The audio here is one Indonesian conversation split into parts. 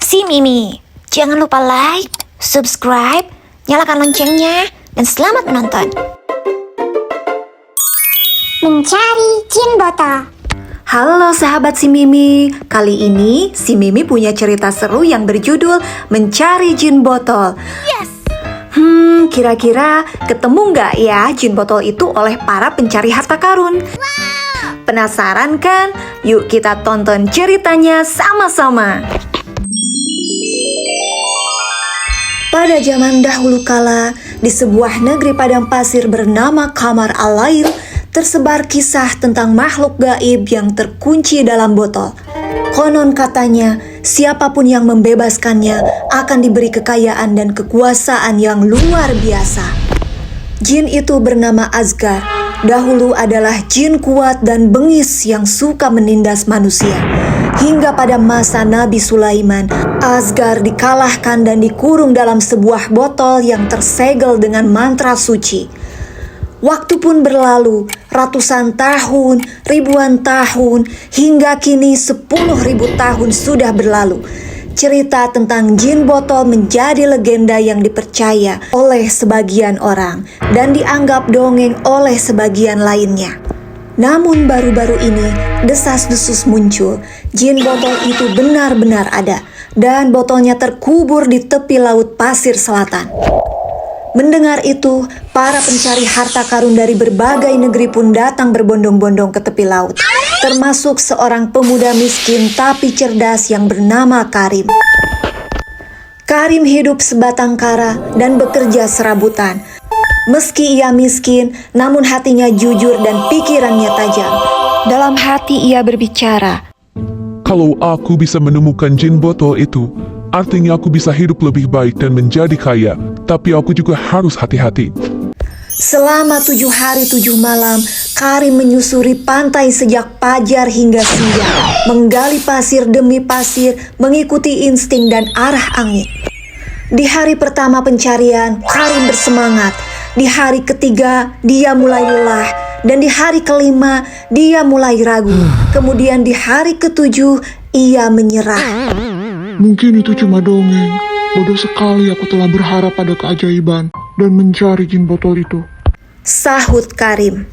Si Mimi, jangan lupa like, subscribe, nyalakan loncengnya, dan selamat menonton. Mencari jin botol. Halo sahabat si Mimi, kali ini si Mimi punya cerita seru yang berjudul Mencari Jin Botol. Yes! Kira-kira ketemu nggak ya jin botol itu oleh para pencari harta karun? Penasaran kan? Yuk kita tonton ceritanya sama-sama. Pada zaman dahulu kala, di sebuah negeri padang pasir bernama Kamar Al-Lail, tersebar kisah tentang makhluk gaib yang terkunci dalam botol. Konon katanya, siapapun yang membebaskannya akan diberi kekayaan dan kekuasaan yang luar biasa. Jin itu bernama Asgar. Dahulu adalah jin kuat dan bengis yang suka menindas manusia. Hingga pada masa Nabi Sulaiman, Asgar dikalahkan dan dikurung dalam sebuah botol yang tersegel dengan mantra suci. Waktu pun berlalu, ratusan tahun, ribuan tahun, hingga kini 10.000 tahun sudah berlalu. Cerita tentang jin botol menjadi legenda yang dipercaya oleh sebagian orang dan dianggap dongeng oleh sebagian lainnya. Namun baru-baru ini, desas-desus muncul. Jin botol itu benar-benar ada dan botolnya terkubur di tepi laut pasir selatan. Mendengar itu, para pencari harta karun dari berbagai negeri pun datang berbondong-bondong ke tepi laut, termasuk seorang pemuda miskin tapi cerdas yang bernama Karim. Karim hidup sebatang kara dan bekerja serabutan. Meski ia miskin, namun hatinya jujur dan pikirannya tajam. Dalam hati ia berbicara, "Kalau aku bisa menemukan jin botol itu, artinya aku bisa hidup lebih baik dan menjadi kaya. Tapi aku juga harus hati-hati." Selama 7 hari 7 malam, Karim menyusuri pantai sejak fajar hingga senja, menggali pasir demi pasir, mengikuti insting dan arah angin. Di hari pertama pencarian, Karim bersemangat. Di hari ketiga, dia mulai lelah. Dan di hari kelima, dia mulai ragu. Kemudian di hari ketujuh, ia menyerah. Mungkin itu cuma dongeng. Bodoh sekali aku telah berharap pada keajaiban dan mencari jin botol itu. Sahut Karim.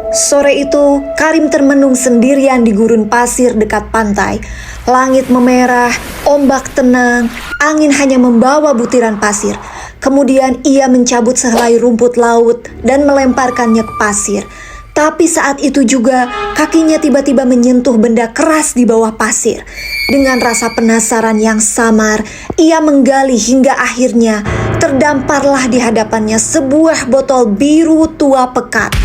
Sore itu, Karim termenung sendirian di gurun pasir dekat pantai. Langit memerah, ombak tenang, angin hanya membawa butiran pasir. Kemudian ia mencabut sehelai rumput laut dan melemparkannya ke pasir. Tapi saat itu juga kakinya tiba-tiba menyentuh benda keras di bawah pasir. Dengan rasa penasaran yang samar, ia menggali hingga akhirnya terdamparlah di hadapannya sebuah botol biru tua pekat.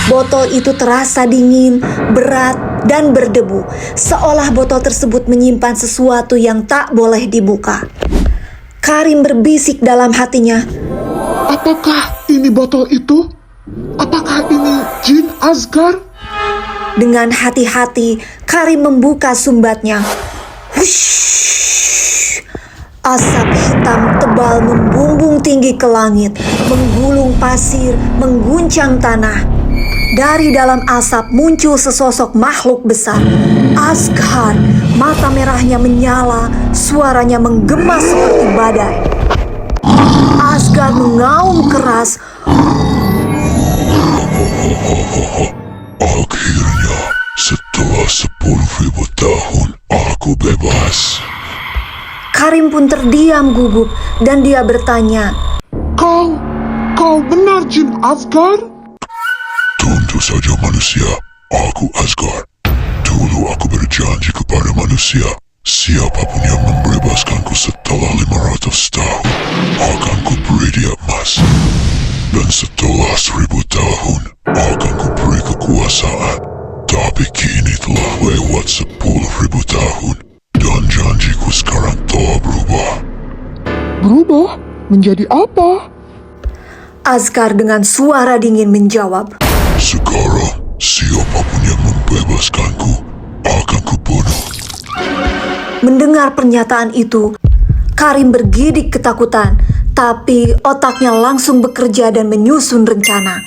Botol itu terasa dingin, berat, dan berdebu, seolah botol tersebut menyimpan sesuatu yang tak boleh dibuka. Karim berbisik dalam hatinya, Apakah ini botol itu? Apakah ini jin Asgar? Dengan hati-hati, Karim membuka sumbatnya. Hush! Asap hitam tebal membumbung tinggi ke langit, menggulung pasir, mengguncang tanah. Dari dalam asap muncul sesosok makhluk besar. Asgar, mata merahnya menyala, suaranya menggema seperti badai. Asgar mengaum keras. Akhirnya, setelah 10.000 tahun, aku bebas. Karim pun terdiam gugup dan dia bertanya, Kau benar jin Asgar? Tentu saja manusia, aku Asgar. Dulu aku berjanji kepada manusia, siapapun yang membebaskanku setelah 500 tahun, akan kuberi dia emas. Dan setelah 1000 tahun, akan kuberi kekuasaan. Tapi kini telah lewat 10.000 tahun, dan janjiku sekarang telah berubah. Berubah? Menjadi apa? Asgar dengan suara dingin menjawab, Sekarang, siapapun yang membebaskanku, akan kubunuh. Mendengar pernyataan itu, Karim bergidik ketakutan, tapi otaknya langsung bekerja dan menyusun rencana.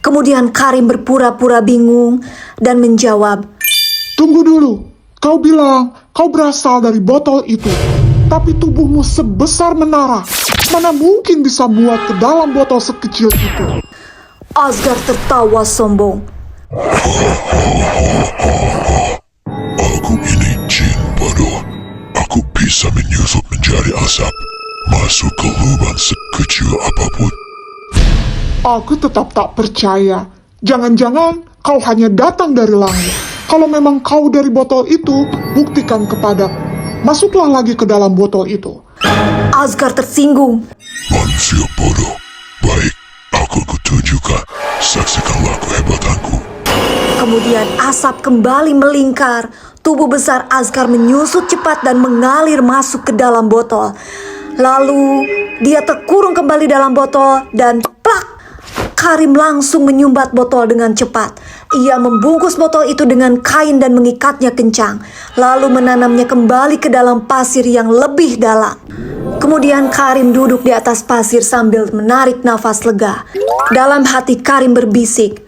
Kemudian Karim berpura-pura bingung dan menjawab, Tunggu dulu. Kau bilang kau berasal dari botol itu. tapi tubuhmu sebesar menara. Mana mungkin bisa muat ke dalam botol sekecil itu? Asgard tertawa sombong. Aku ini jin bodoh. Aku bisa menyusup menjadi asap, masuk ke lubang sekecil apapun. Aku tetap tak percaya. Jangan-jangan kau hanya datang dari langit. Kalau memang kau dari botol itu, buktikan kepadaku. Masuklah lagi ke dalam botol itu. Asgard tersinggung. Manusia bodoh. Baik, aku kutunjukkan. Saksikanlah kehebatanku. Kemudian asap kembali melingkar. Tubuh besar Asgard menyusut cepat dan mengalir masuk ke dalam botol. Lalu dia terkurung kembali dalam botol dan plak! Karim langsung menyumbat botol dengan cepat. Ia membungkus botol itu dengan kain dan mengikatnya kencang. Lalu menanamnya kembali ke dalam pasir yang lebih dalam. Kemudian Karim duduk di atas pasir sambil menarik nafas lega. Dalam hati Karim berbisik,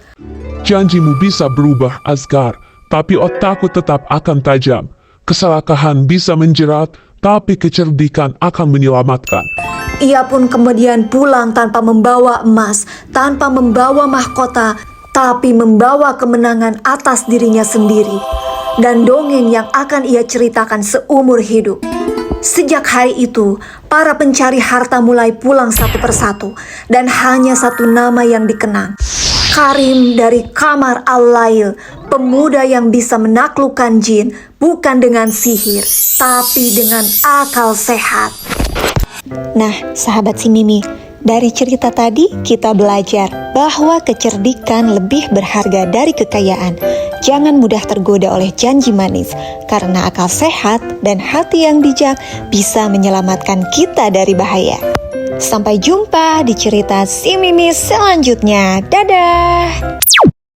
Janjimu bisa berubah, Asgard, tapi otakku tetap akan tajam. Keserakahan bisa menjerat, tapi kecerdikan akan menyelamatkan. ia pun kemudian pulang tanpa membawa emas, tanpa membawa mahkota, tapi membawa kemenangan atas dirinya sendiri. Dan dongeng yang akan ia ceritakan seumur hidup. Sejak hari itu, para pencari harta mulai pulang satu persatu, dan hanya satu nama yang dikenang. Karim dari Kamar Al-Lail, pemuda yang bisa menaklukkan jin, bukan dengan sihir, tapi dengan akal sehat. Nah, sahabat si Mimi, dari cerita tadi kita belajar bahwa kecerdikan lebih berharga dari kekayaan. Jangan mudah tergoda oleh janji manis, karena akal sehat dan hati yang bijak bisa menyelamatkan kita dari bahaya. Sampai jumpa di cerita si Mimi selanjutnya. Dadah!